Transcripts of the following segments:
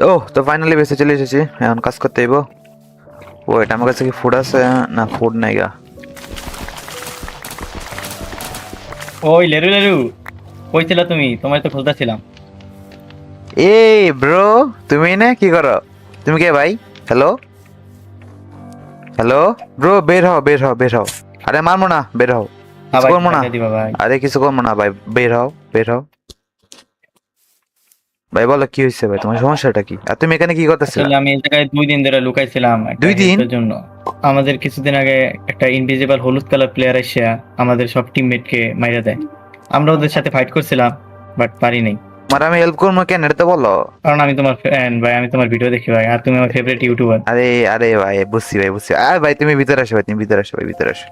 ও তো ফাইনালি বেঁচে চলে এসেছি, এখন কাজ করতে হইব। ও এটা আমার কাছে কি ফুড আছে? না, ফুড নাই গা। ওই লেরু লেরু, কই ছিলা তুমি? তোমার তো খুঁজতেছিলাম। এই ব্রো, তুমি না কি করো? তুমি কে ভাই? হ্যালো হ্যালো ব্রো, বের হও বের হও বের হও। আরে মারবো না, বের হও। হ্যাঁ কিছু ভাই, করবো না। টাকা দিবা ভাই। আরে কিছু করবো না ভাই, বের হও বের হও। ভাই বলো কি হয়েছে ভাই, তোমার সমস্যাটা কি? আর তুমি এখানে কি করতেছিলা? আসলে আমি এই জায়গায় 2 দিন ধরে লুকাইছিলাম একটা 2 দিন? হেল্পের জন্য। আমাদের কিছুদিন আগে একটা ইনভিজিবল হলুদ কালার প্লেয়ার এসে আমাদের সব টিমমেট কে মাইরা দেয়। আমরা ওদের সাথে ফাইট করছিলাম, বাট পারি নাই। মানে আমি হেল্প করবো কেন, এটা তো বলো। কারণ আমি তোমার ফ্যান ভাই, আমি তোমার ভিডিও দেখি ভাই, আর তুমি আমার ফেভারিট ইউটিউবার। আরে আরে ভাই, বুঝছি ভাই বুঝছি। আর ভাই তুমি ভিতরে আসো ভাই, তুমি ভিতরে আসো ভাই, ভিতরে আসো।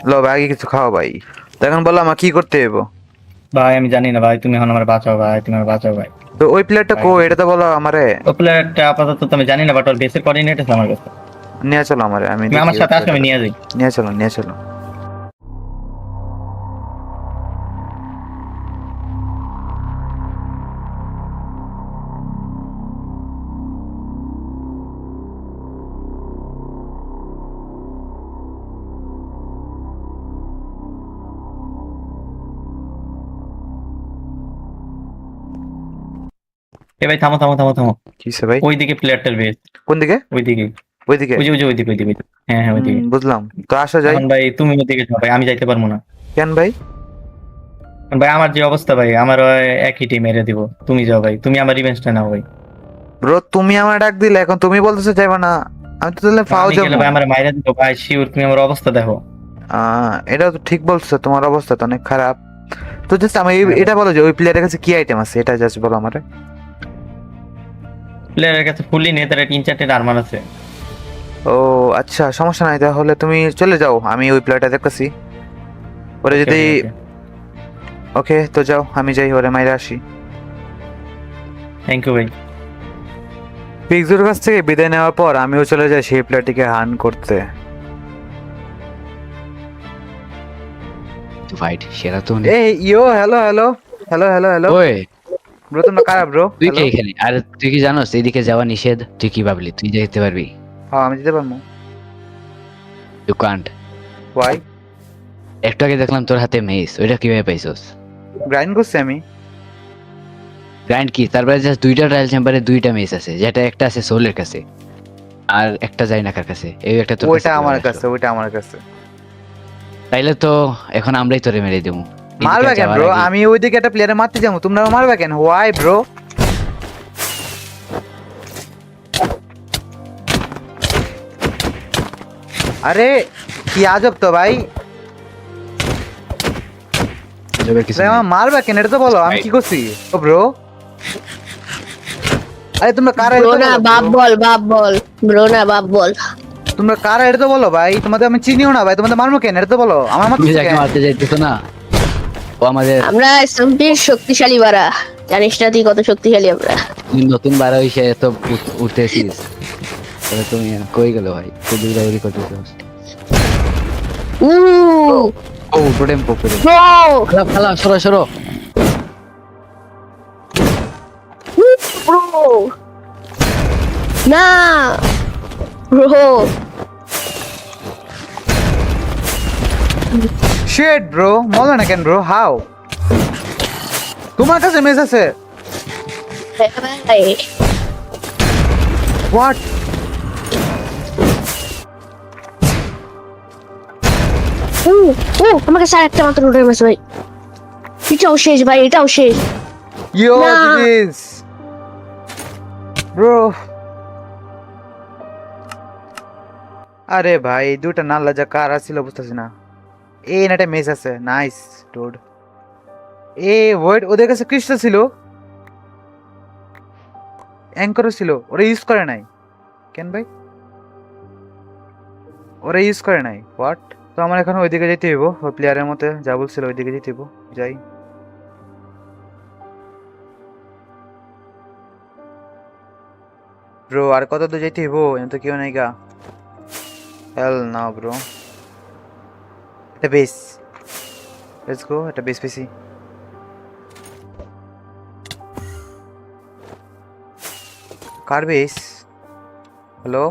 লো ভাই, আগে কিছু খাও ভাই। তো এখন বলো আমার কি করতে হইব? ভাই আমি জানি না ভাই, তুমি এখন আমার বাঁচাও ভাই, তুমি আমার বাঁচাও ভাই। তো ওই প্লেয়ারটা ভাই কো, এটা তো বলো আমারে। ও প্লেয়ারটা আপাতত তো আমি জানি না, বাট ওর বেসের কোঅর্ডিনেট আছে আমার কাছে। নিয়ে চলো আমারে, আমি তুমি দেখি আমার ওই সাথে আসো, আমি প্লেয়ারটা। নিয়ে যাই। নিয়ে চলো নিয়ে চলো। এ ভাই থামো থামো থামো থামো। কিসে ভাই? ওইদিকে প্লেয়ারটার বেস, কোন দিকে? ওইদিকে। ওইদিকে? ওই যে ওই যে ওইদিকে ওইদিকে ওইদিকে। হ্যাঁ হ্যাঁ ওইদিকে। বুঝলাম, তো আসো যাই। এখন ভাই তুমি ওইদিকে যাও ভাই, আমি যাইতে পারবো না। কেন ভাই? কারণ ভাই আমার যে অবস্থা ভাই, আমার ওই একই টিম মেরে দিব। তুমি যাও ভাই, তুমি আমার রিভেঞ্জটা নাও ভাই। ব্রো তুমি আমার ডাক দিলে, এখন তুমি বলতেছো যাইবা না। আমি তো তাহলে ফাও আমি গেলে যাবো। ভাই আমার মাইরা দিব ভাই, শিওর। তুমি আমার অবস্থা দেখো। এটা তো ঠিক বলছো, তোমার অবস্থা তো অনেক খারাপ। তো জাস্ট আমি হ্যাঁ ভাই, এটা বলো যে ওই প্লেয়ারের কাছে কি আইটেম আছে, এটা জাস্ট বলো আমারে। প্লেয়ারের কাছে ফুললি নেই, তার 3-4টে আরমান আছে। ও আচ্ছা, সমস্যা নাই, তাহলে তুমি চলে যাও, আমি ওই প্লেয়ারটা দেখতেছি। ওরে ওকে যদি ভাই ওকে। ওকে তো যাও, আমি যাই ওরে মাইরা আসি। থ্যাংক ইউ ভাই। পিকজুর কাছ থেকে বিদায় নেওয়ার পর আমিও চলে যাই সেই প্লেয়ারটিকে হান করতে। ফাইট সেরা তো অনেক। এই yo, hello hello hello hello hello. ওই ব্রো তোমরা কারা ব্রো? তুই কে হ্যালো। এখানে? আর তুই কি জানোস এদিকে যাওয়া নিষেধ? তুই কি ভাবলি তুই যেতে পারবি? হ্যাঁ আমি যেতে পারবো। You can't. ওয়াই? একটু আগে দেখলাম তোর হাতে মেস, ওইটা কিভাবে পাইছস? গ্রাইন্ড করছি আমি। গ্রাইন্ড কি? তারপরে জাস্ট 2টা ট্রায়াল চেম্বারে 2টা মেস আছে, যেটা একটা আছে সোলের কাছে আর একটা জাইনাকার কাছে, এই একটা তোর কাছে ওইটা কিভাবে আমার আসলো? কাছে, ওইটা আমার কাছে। তাইলে তো এখন আমরাই তোরে মেরে দেবো। মারবা কেন ব্রো? আমি ওইদিকে একটা প্লেয়ারে মারতে যাবো, তোমরা মারবা কেন? Why bro? আরে কি আজব তো ভাই। আমার মারবা কেন, এটা তো বলো, আমি কি করছি? ও ব্রো, আরে তোমরা কারা, এটা ব্রো তো না বলো বাপ bro। বল, বাপ বল। ব্রো না বাপ বল। তোমরা কারা, এটা তো বলো ভাই। তোমাদের আমি চিনিও না ভাই, তোমাদের মারবো কেন, এটা তো বলো। আমার তুমি মারতে যাকে মারতে যাইতেছো না, ও আমাদের আমরা এসএমপির শক্তিশালী বাড়া। জানিস না তুই কত শক্তিশালী আমরা? তুই নতুন বার হইছে এত উঠতেছিস, তাহলে তুমি কই গেল ভাই? তুই দৌড়াদৌড়ি করতেছিস। উ ও টোটেম পড়ে। ব্রো, খালা খালা সরো সরো। ব্রো না ব্রো। শেট ব্রো, বলো না কেন ব্রো? হাউ? তোমার কাছে মেস আছে? ভাই হোয়াট? উ উ আমাকে স্যার একটা মাত্র রোডের মাছ ভাই। এটাও শেষ ভাই, এটাও শেষ। ইয়ো না। This bro. আরে ভাই, দুটা নাল্লা যা কারা ছিল বুঝতেছি না। এই না একটা মেস আছে, নাইস ডুড। এ ওয়েট, ওদের কাছে ক্রিস্টাল ছিল, অ্যাঙ্করও ছিল, ওরা ইউজ করে নাই কেন ভাই? ওরা ইউজ করে নাই হোয়াট? তো আমার এখন ওইদিকে যেতে হইব, ওই প্লেয়ারের মতে যা বলছিল ওইদিকে যেতে হইব। যাই। ব্রো আর কত দূর যেতে হইব? এখানে তো কেউ নাই গা। হেল না ব্রো, এটা বেস। লেটস গো, এটা বেস পেছি। কার বেস? হ্যালো,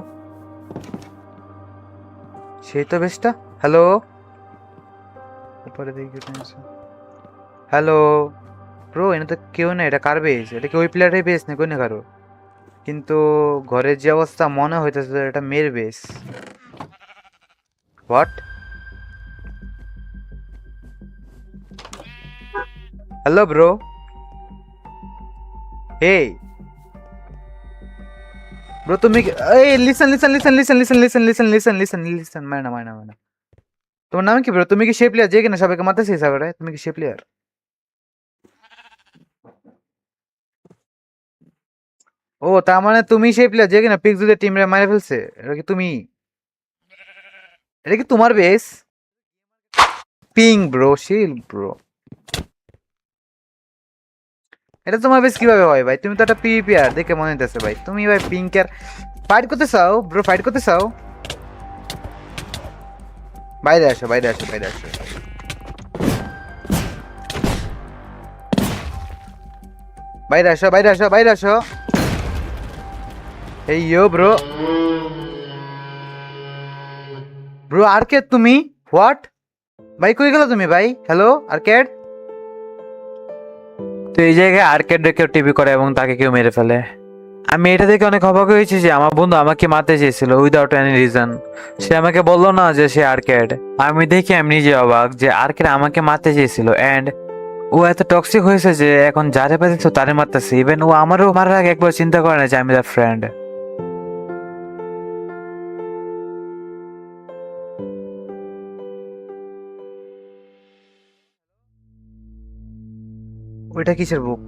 সেই তো বেসটা। হ্যালো, উপরে দেখি হ্যালো ব্রো, এনে তো কেউ না, এটা কার বেস? এটা কি ওই প্লেয়ারের বেস না কই না কারো? কিন্তু ঘরের যে অবস্থা মনে হইতেছে এটা মেয়ের বেস। What? Hello bro, hey bro, তুমি এই listen listen listen listen listen listen listen listen listen listen, মায়না মায়না মায়না, তোমার নাম কি ব্রো? তুমি কি সে প্লেয়ার যে কিনা সবাইকে মারতেছে সাগরে? তুমি কি সে প্লেয়ার? ও, তার মানে তুমি সেই প্লেয়ার যে কিনা পিক্সুদের টিমরে মারে ফেলছে? এটা কি তুমি? এটা কি তোমার বেস? পিং ব্রো, শিল ব্রো, এটা তোমার বেশ কিভাবে হয় ভাই? তুমি তো একটা পিপিআর দেখে মনে হইতেছে ভাই, তুমি ভাই পিঙ্কের ফাইট করতে চাও ব্রো? ফাইট করতে চাও? বাইরে আসো, বাইরে আসো, বাইরে আসো। বাইরে আসো, বাইরে আসো, বাইরে আসো। এই ইয়ো ব্রো, ব্রো আর্কেড তুমি? হোয়াট ভাই, কই গেল তুমি ভাই? Hello arcade. তো এই জায়গায় আর্কেডে কেউ টিভি করে এবং তাকে কেউ মেরে ফেলে। আমি এটা দেখে অনেক অবাক হয়েছি যে আমার বন্ধু আমাকে মারতে চেয়েছিল উইদাউট এনি রিজন। সে আমাকে বললো না যে সে আর্কেড। আমি দেখি আমি নিজে অবাক যে আর্কেড আমাকে মারতে চেয়েছিল, এন্ড ও এত টক্সিক হয়েছে যে এখন যারে পাচ্ছে তারে মারতেছে। ইভেন ও আমারও মারার আগে একবার চিন্তা করে না যে আমি তার ফ্রেন্ড। ওইটা কিসের বুক?